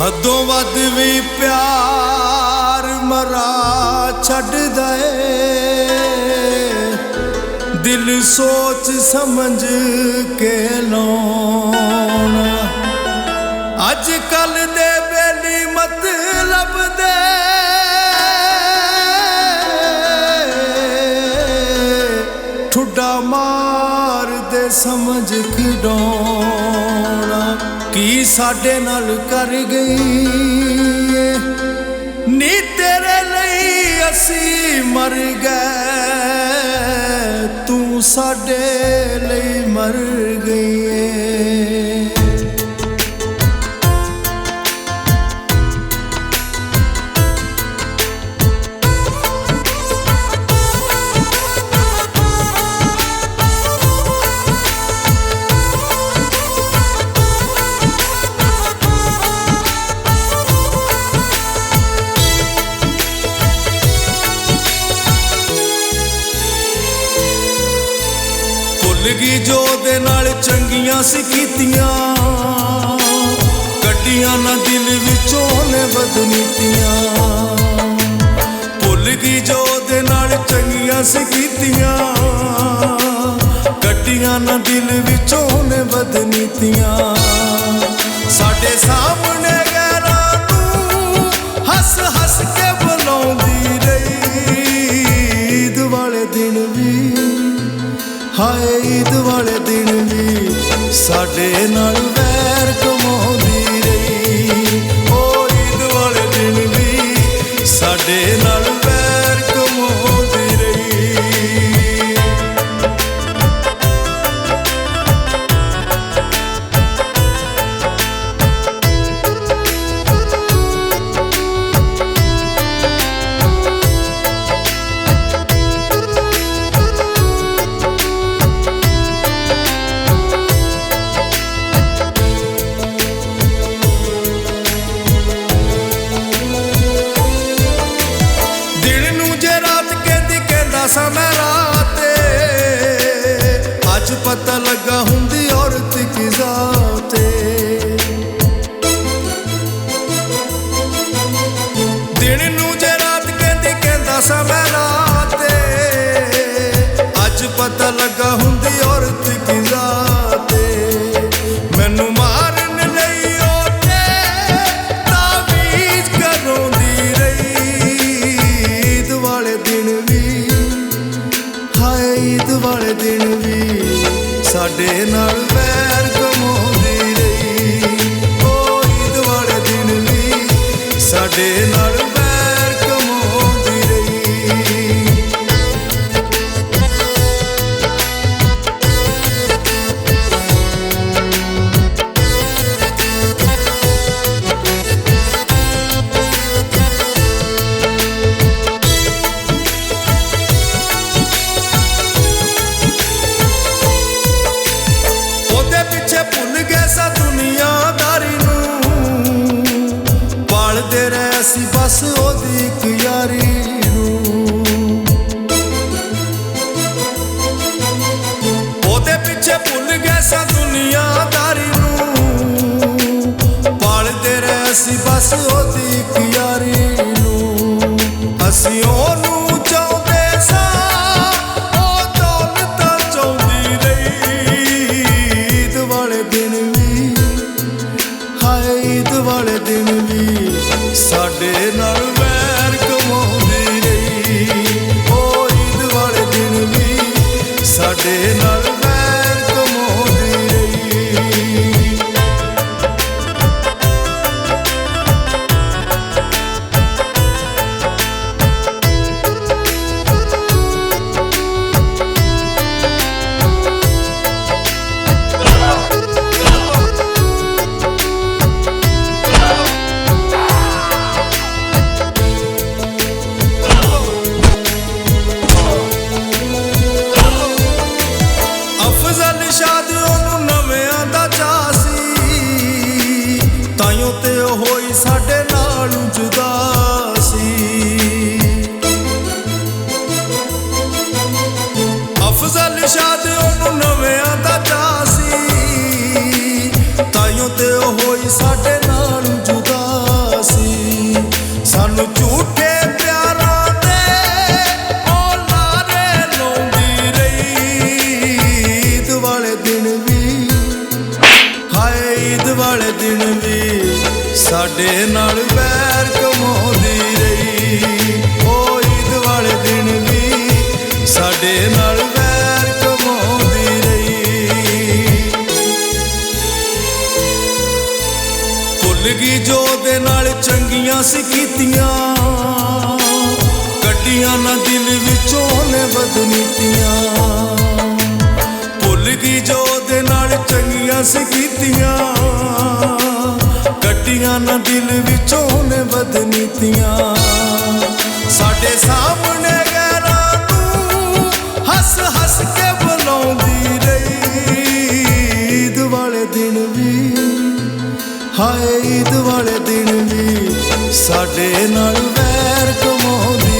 हदों वध भी प्यार मरा छड्डदा ए, दिल सोच समझ के लाउणा। अज कल दे बेली मतलब दे ठुड्डा मार दे समझ खिडौना। की साडे नाल कर गई नी तेरे लई असी मर गए, तू साडे लई मर गई। भुलगी जो दे नाल चंगियां सी कीतियां, कड्डियां ना दिल विचों ने बदनीतियां। भुलगी जो दे नाल चंगियां सी कीतियां, कड्डियां ना दिल विचों ने बदनीतियां। साडे सामने गैरां नूं हस हस के बुलाउंदी रही, ईद वाले दिन भी हाय ईद वाले दिन भी साडे नाल वैर कमाउंदी रही। ओ ईद वाले दिन भी साडे नाल वैर कमाउंदी रही। मैं राते अज पता लगा हुंदी औरत की जाते। दिन नूं जे रात कहंदी कहंदा सा मैं राते, अज पता लगा हुंदी औरत की जाते। मैनू मारन लई ओटे तावीज करोंदी रही, ईद वाले दिन भी ईद वाले दिन भी साडे नाल वैर कमाउंदी रही। ओ ईद वाले दिन भी साडे नाल वैर कमाउंदी रही। भुल गए सा दुनियादारी नूं, पालदे रहे सी बस ओदी इक यारी नूं। ओदे पिछे भुल गए सा दुनियादारी नूं, पालदे रहे सी बस ओदी इक यारी नूं। असीं ओनू चाहुंदे सा ओ दौलत चाहुंदी रही, ईद वाले दिन भी हाय ईद वाले दिन भी साडे नाल वैर कमाउंदी रही। ओ ईद वाले दिन भी साडे नाल वैर कमाउंदी रही। साडे नाल जुदा ਸਾਡੇ ਨਾਲ ਵੈਰ ਕਮਾਉਂਦੀ ਰਹੀ। ਉਹ ਈਦ ਵਾਲੇ ਦਿਨ ਵੀ ਸਾਡੇ ਨਾਲ ਵੈਰ ਕਮਾਉਂਦੀ ਰਹੀ। ਭੁੱਲ ਗਈ ਜੋ ਉਹਦੇ ਨਾਲ ਚੰਗੀਆਂ ਸੀ ਕੀਤੀਆਂ, ਕੱਢੀਆਂ ਨਾ ਦਿਲ ਵਿੱਚੋਂ ਨੇ ਬਦਨੀਤੀਆਂ। ਭੁੱਲ ਗਈ ਜੋ ਉਹਦੇ ਨਾਲ ਚੰਗੀਆਂ ਸੀ ਕੀਤੀਆਂ, ਕੱਢੀਆਂ ਨਾ ਦਿਲ ਵਿੱਚੋਂ ਨੇ ਬਦਨੀਤੀਆਂ। ਸਾਡੇ ਸਾਹਮਣੇ ਗੈਰਾਂ ਨੂੰ ਹੱਸ ਹੱਸ ਕੇ ਬੁਲਾਉਂਦੀ ਰਹੀ। ਈਦ ਵਾਲੇ ਦਿਨ ਵੀ, ਹਾਏ ਈਦ ਵਾਲੇ ਦਿਨ ਵੀ ਸਾਡੇ ਨਾਲ ਵੈਰ ਕਮਾਉਂਦੀ